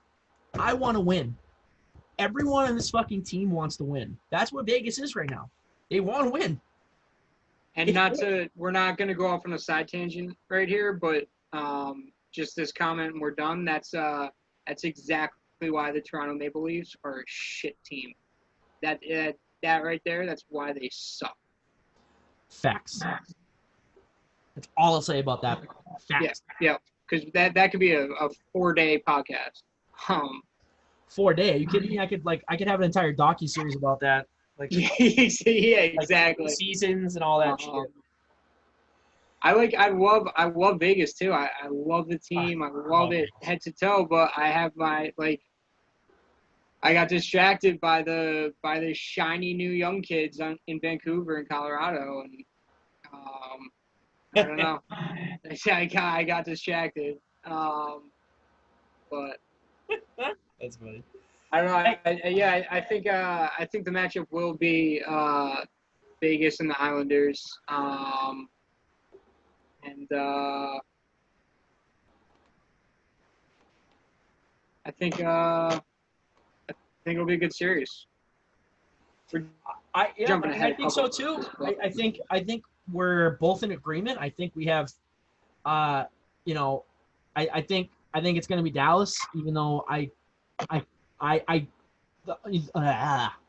I want to win. Everyone on this fucking team wants to win. That's what Vegas is right now. They want to win. And we're not going to go off on a side tangent right here, but just this comment and we're done. That's exactly why the Toronto Maple Leafs are a shit team. That right there, that's why they suck. Facts. That's all I'll say about that. Facts. Yeah, because that could be a 4-day podcast. 4-day? Are you kidding me? I could have an entire docu-series about that. Yeah, exactly. Seasons and all that shit. I love Vegas too. I love the team. I love it head to toe. But I have I got distracted by the shiny new young kids in Vancouver and Colorado, and I don't know. I got distracted. But that's funny. I don't know. I think the matchup will be Vegas and the Islanders, and I think it'll be a good series. I think so too. I think we're both in agreement. I think we have, I think it's going to be Dallas, even though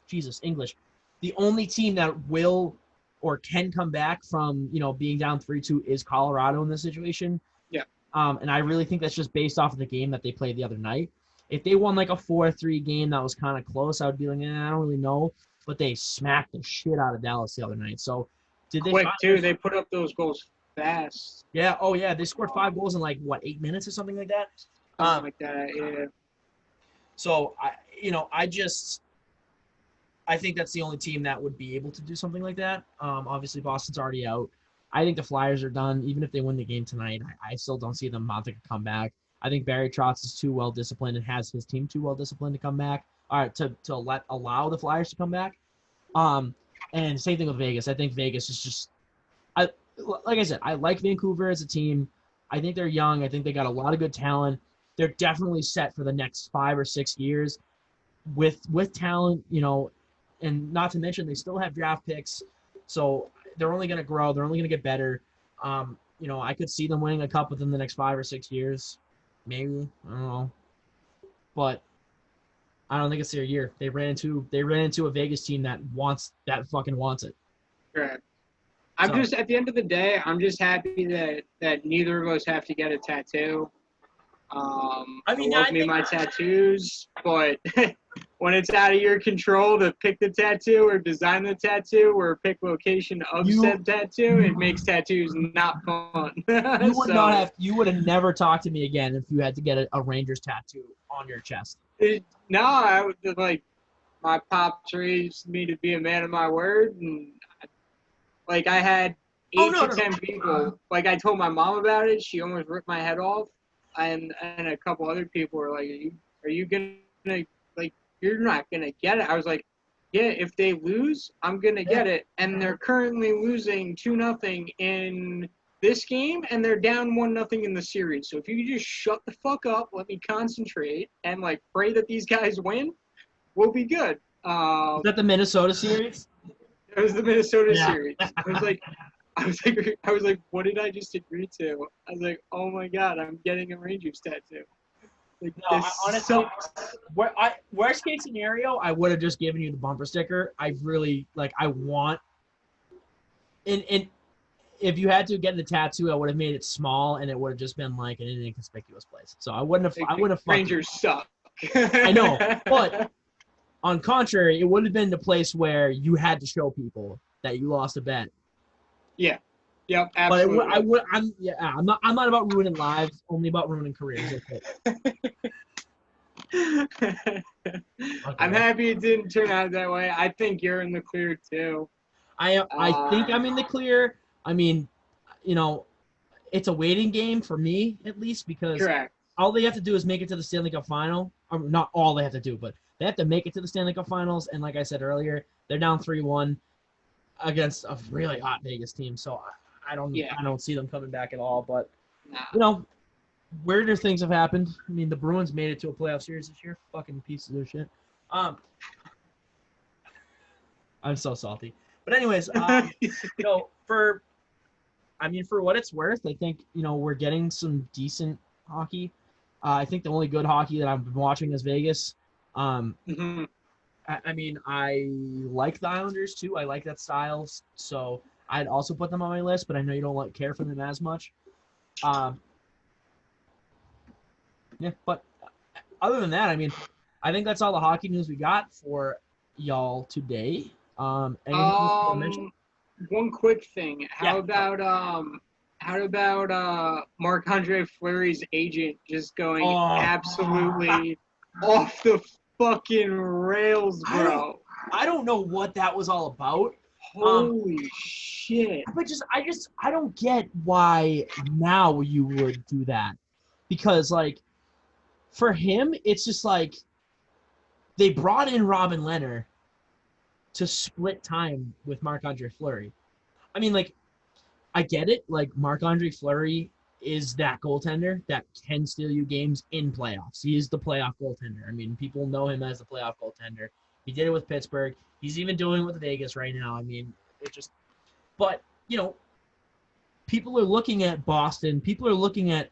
Jesus, English. The only team that will or can come back from, being down 3-2 is Colorado in this situation. Yeah. And I really think that's just based off of the game that they played the other night. If they won like a 4-3 game that was kind of close, I would be like, I don't really know. But they smacked the shit out of Dallas the other night. So did they Quick too. They put up those goals fast. Yeah. Oh yeah. They scored 5 goals in like what 8 minutes or something like that. Something like that. Yeah. So I think that's the only team that would be able to do something like that. Obviously Boston's already out. I think the Flyers are done. Even if they win the game tonight, I still don't see them mounting a comeback. I think Barry Trotz is too well disciplined and has his team too well disciplined to come back. All right, to allow the Flyers to come back. And same thing with Vegas. I think Vegas is just, like I said, I like Vancouver as a team. I think they're young. I think they got a lot of good talent. They're definitely set for the next 5 or 6 years with talent, and not to mention they still have draft picks. So they're only going to grow. They're only going to get better. I could see them winning a cup within the next 5 or 6 years. Maybe. I don't know. But I don't think it's their year. They ran into a Vegas team that fucking wants it. Correct. I'm just at the end of the day, I'm just happy that neither of us have to get a tattoo. I love my tattoos, but when it's out of your control to pick the tattoo or design the tattoo or pick location of said tattoo, it makes tattoos not fun. You would have never talked to me again if you had to get a Rangers tattoo on your chest. I would my pops raised me to be a man of my word, and I had 8 to 10 people. I told my mom about it, she almost ripped my head off. And a couple other people were like, are you going to, you're not going to get it. I was like, yeah, if they lose, I'm going to get it. And they're currently losing 2-0 in this game, and they're down 1-0 in the series. So if you could just shut the fuck up, let me concentrate, and, pray that these guys win, we'll be good. Is that the Minnesota series? It was the Minnesota series. I was like, what did I just agree to? I was like, oh my god, I'm getting a Rangers tattoo. Honestly, worst case scenario, I would have just given you the bumper sticker. I really I want, and if you had to get the tattoo, I would have made it small, and it would have just been in an inconspicuous place. So I wouldn't have. Rangers suck. I know, but on contrary, it would have been the place where you had to show people that you lost a bet. Yeah. Yep. Absolutely. But I'm not about ruining lives, only about ruining careers. Okay. I'm happy it didn't turn out that way. I think you're in the clear too. I think I'm in the clear. I mean, it's a waiting game for me at least because Correct. All they have to do is make it to the Stanley Cup final. Not all they have to do, but they have to make it to the Stanley Cup finals. And like I said earlier, they're down 3-1 against a really hot Vegas team. So I don't see them coming back at all. But weirder things have happened. I mean, the Bruins made it to a playoff series this year. Fucking pieces of shit. I'm so salty. But anyways, for what it's worth, I think we're getting some decent hockey. I think the only good hockey that I've been watching is Vegas. Mm-hmm. I mean, I like the Islanders too. I like that style, so I'd also put them on my list. But I know you don't care for them as much. But other than that, I mean, I think that's all the hockey news we got for y'all today. One quick thing. How about Marc-Andre Fleury's agent just going absolutely off the fucking rails, bro? I don't know what that was all about. Holy shit. But I don't get why now you would do that. Because, for him, it's just they brought in Robin Leonard to split time with Marc-Andre Fleury. I mean, I get it. Marc-Andre Fleury is that goaltender that can steal you games in playoffs. He is the playoff goaltender. I mean, people know him as the playoff goaltender. He did it with Pittsburgh. He's even doing it with Vegas right now. I mean, but, people are looking at Boston. People are looking at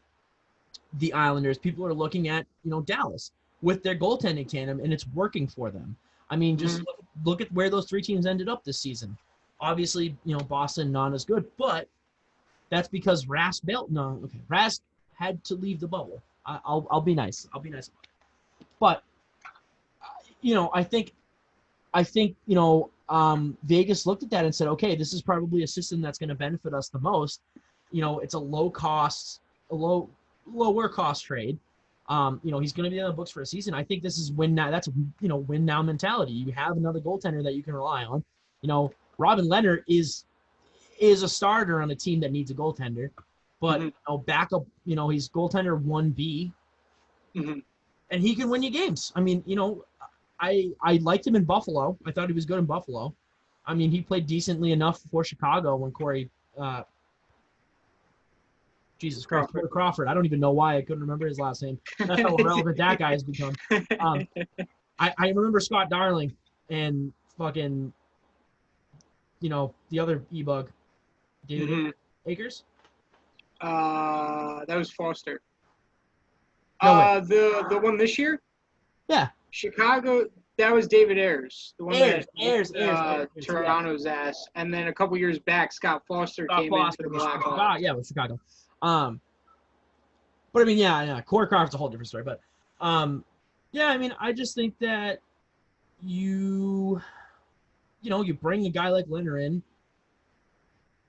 the Islanders. People are looking at, Dallas with their goaltending tandem, and it's working for them. I mean, just look at where those 3 teams ended up this season. Obviously, Boston not as good, but that's because Rask had to leave the bubble. I'll be nice. I'll be nice about it. But I think Vegas looked at that and said, okay, this is probably a system that's going to benefit us the most. It's a lower cost trade. He's going to be on the books for a season. I think this is win now. That's win now mentality. You have another goaltender that you can rely on. Robin Leonard is a starter on a team that needs a goaltender, but backup. He's goaltender 1B, and he can win you games. I mean, I liked him in Buffalo. I thought he was good in Buffalo. I mean, he played decently enough for Chicago when Corey. Jesus Christ, Crawford. I don't even know why I couldn't remember his last name. That's how irrelevant that guy has become. I remember Scott Darling and fucking, the other E-Bug, David Akers. That was Foster. No, the one this year? Yeah. Chicago, that was David Ayers. The one Ayers, Toronto's ass. And then a couple years back, Scott Foster came into the Blackhawks. Yeah, with Chicago. But I mean, yeah. Corey Crawford's a whole different story. But yeah, I mean, I just think that you bring a guy like Leonard in,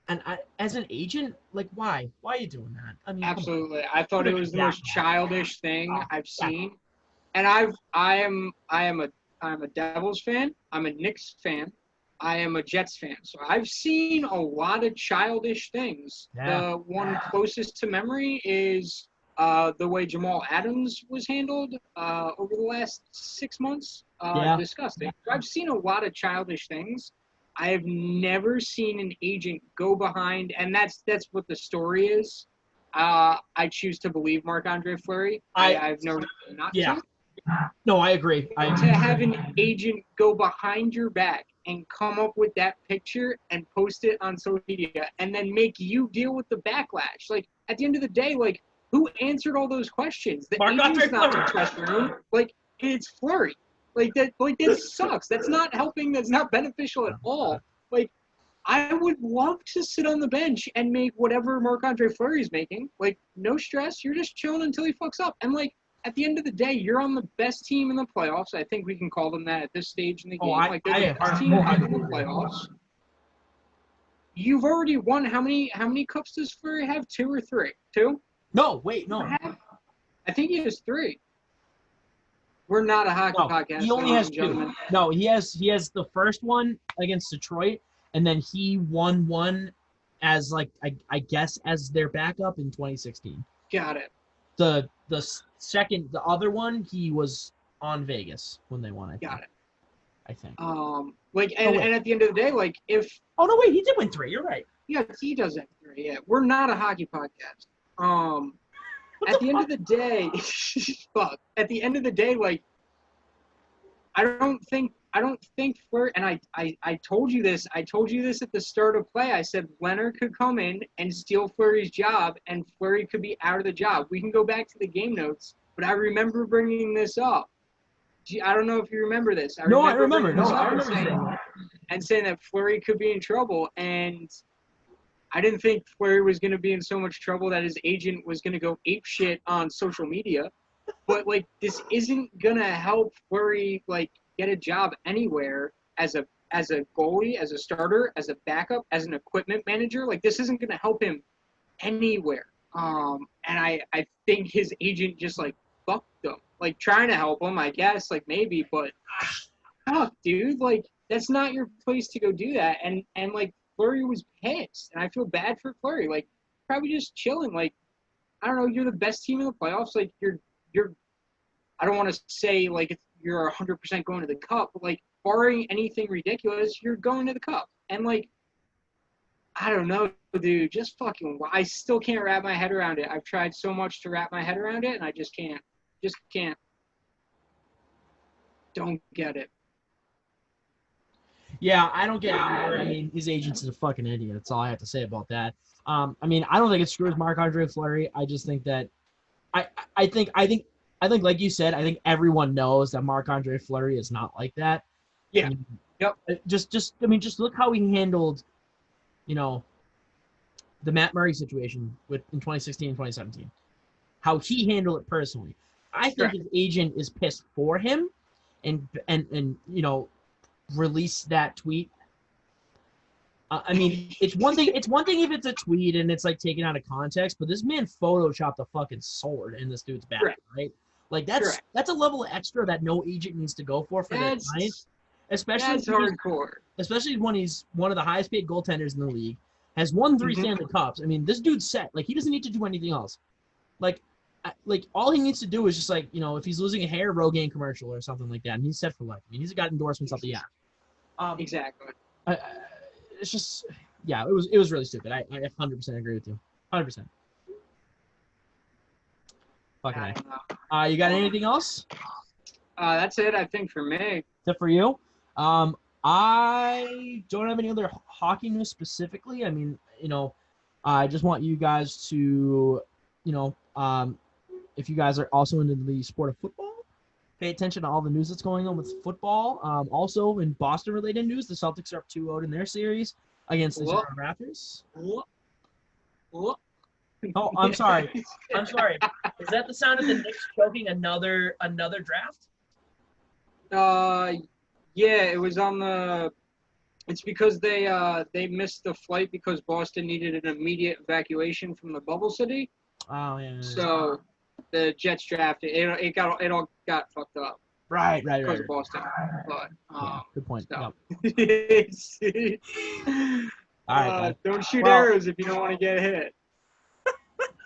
and as an agent, like, why are you doing that? I mean, absolutely. I thought it was the most childish thing I've seen. And I am a Devils fan. I'm a Knicks fan. I am a Jets fan. So I've seen a lot of childish things. Yeah. The one closest to memory is the way Jamal Adams was handled over the last 6 months. Disgusting. So I've seen a lot of childish things. I have never seen an agent go behind, and that's what the story is. I choose to believe Marc-Andre Fleury. I've no reason not to. No, I agree. To have an agent go behind your back and come up with that picture and post it on social media and then make you deal with the backlash. Like, at the end of the day, like, who answered all those questions? The agent's not in the dressing room. Like, it's Fleury. Like, that sucks. That's not helping. That's not beneficial at all. Like, I would love to sit on the bench and make whatever Marc-Andre Fleury's making. Like, no stress. You're just chilling until he fucks up. And, like, at the end of the day, you're on the best team in the playoffs. I think we can call them that at this stage in the game. They're the best team in the playoffs. You've already won. How many cups does Fleury have? 2 or 3? 2? No, wait, no. I think he has 3. We're not a hockey podcast. He only has 2. No, he has the first one against Detroit, and then he won one as, like, I guess as their backup in 2016. Got it. The other one, he was on Vegas when they won. I think. And at the end of the day, like, if. Oh no, wait, he did win 3. You're right. Yeah, he does have 3. Yeah, we're not a hockey podcast. At the end of the day, fuck. At the end of the day, like, I don't think Fleury, and I told you this. I told you this at the start of play. I said Leonard could come in and steal Fleury's job, and Fleury could be out of the job. We can go back to the game notes, but I remember bringing this up. I don't know if you remember this. I remember. Saying that Fleury could be in trouble, and I didn't think Fleury was going to be in so much trouble that his agent was going to go apeshit on social media. But, like, this isn't going to help Fleury, like, get a job anywhere as a goalie, as a starter, as a backup, as an equipment manager. Like, this isn't going to help him anywhere. And I think his agent just, like, fucked him. Like, trying to help him, I guess, like, maybe. But, fuck, dude. Like, that's not your place to go do that. And like, Fleury was pissed. And I feel bad for Fleury. Like, probably just chilling. Like, I don't know, you're the best team in the playoffs. Like, you're I don't want to say, like, you're 100% going to the cup, but, like, barring anything ridiculous, you're going to the cup. And, like, I don't know, dude, just fucking, I still can't wrap my head around it. I've tried so much to wrap my head around it, and I just can't. Don't get it. Yeah, I don't get it either. I mean, his agent's a fucking idiot. That's all I have to say about that. I mean, I don't think it screws Marc-Andre Fleury. I just think that I think like you said, I think everyone knows that Marc-Andre Fleury is not like that. Yeah. I mean, yep. Just look how he handled, the Matt Murray situation in 2016 and 2017. how he handled it personally. I think Correct. his agent is pissed for him, and release that tweet. I mean, it's one thing. It's one thing if it's a tweet and it's like taken out of context, but this man photoshopped a fucking sword in this dude's back, Correct. right? Like that's a level of extra that no agent needs to go for their clients, especially That's hardcore. especially when he's one of the highest paid goaltenders in the league, has won 3 Stanley Cups. I mean, this dude's set. Like he doesn't need to do anything else. Like all he needs to do is just like if he's losing a hair, Rogaine commercial or something like that, and he's set for life. I mean, he's got endorsements up the ass. Exactly. It's just it was really stupid. I 100% agree with you. 100%. Fucking A. You got anything else? That's it, I think, for me. Except for you. I don't have any other hockey news specifically. I mean, I just want you guys to, if you guys are also into the sport of football, pay attention to all the news that's going on with football. Also, in Boston-related news, the Celtics are up 2-0 in their series against the Toronto Raptors. Oh, I'm sorry. I'm sorry. Is that the sound of the Knicks choking another draft? Yeah, it was on the. It's because they missed the flight because Boston needed an immediate evacuation from the bubble city. Oh yeah. So the Jets drafted. It all got fucked up. Right. Because of Boston. But good point. So. Yep. All right, don't shoot arrows if you don't want to get hit.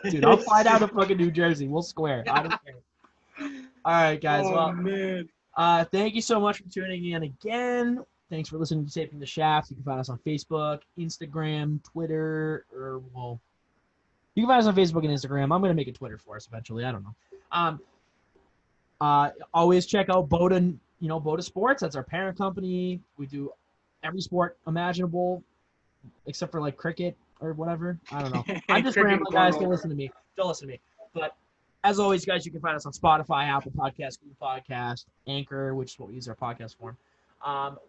Dude, I'll fly down to fucking New Jersey. We'll square. I don't care. All right, guys. Man. Thank you so much for tuning in again. Thanks for listening to Tapin the Shaft. You can find us on Facebook, Instagram, Twitter, you can find us on Facebook and Instagram. I'm going to make a Twitter for us eventually. I don't know. Always check out BOTA, BOTA Sports. That's our parent company. We do every sport imaginable, except for like cricket or whatever. I don't know. I'm just rambling, guys. Don't listen to me. But as always, guys, you can find us on Spotify, Apple Podcasts, Google Podcasts, Anchor, which is what we use our podcast form.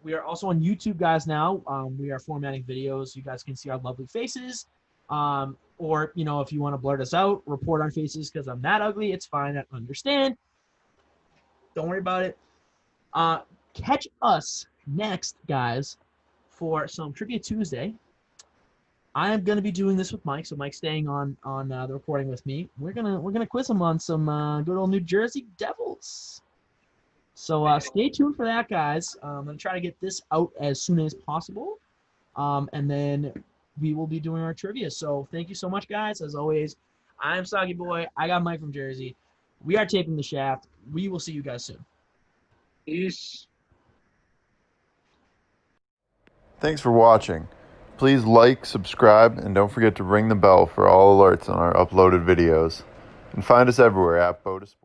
We are also on YouTube, guys, now. We are formatting videos. You guys can see our lovely faces. Or, if you want to blurt us out, report our faces because I'm that ugly. It's fine. I understand. Don't worry about it. Catch us next, guys, for some Trivia Tuesday. I am going to be doing this with Mike, so Mike's staying on the recording with me. We're gonna quiz him on some good old New Jersey Devils. So stay tuned for that, guys. I'm gonna try to get this out as soon as possible, and then we will be doing our trivia. So thank you so much, guys. As always, I'm Soggy Boy. I got Mike from Jersey. We are Taping the Shaft. We will see you guys soon. Peace. Thanks for watching. Please like, subscribe, and don't forget to ring the bell for all alerts on our uploaded videos. And find us everywhere at BOTA Sports.